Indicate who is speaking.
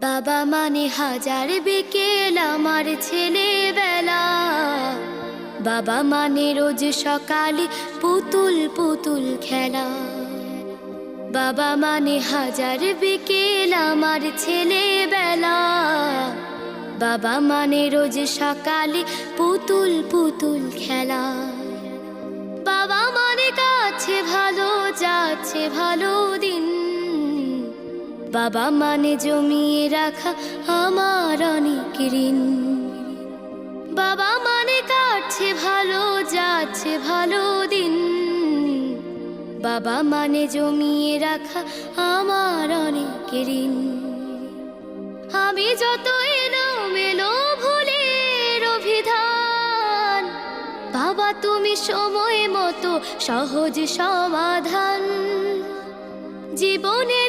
Speaker 1: বাবা মানে হাজার বিকেল আমার ছেলেবেলা, বাবা মানে রোজ সকালে পুতুল পুতুল খেলা। বাবা মানে হাজার বিকেল আমার ছেলেবেলা, বাবা মানে রোজ সকালে পুতুল পুতুল খেলা। বাবা মানে কাছে ভালো যাচ্ছে ভালো দিন, বাবা মানে জমিয়ে রাখা আমার অনেক ঋণ। বাবা মানে কাটছে ভালো যাচ্ছে ভালো দিন, বাবা মানে জমিয়ে রাখা আমার অনেক ঋণ। আমি যত এলোমেলো ভুলের অভিধান, বাবা তুমি সময় মতো সহজ সমাধান। জীবনের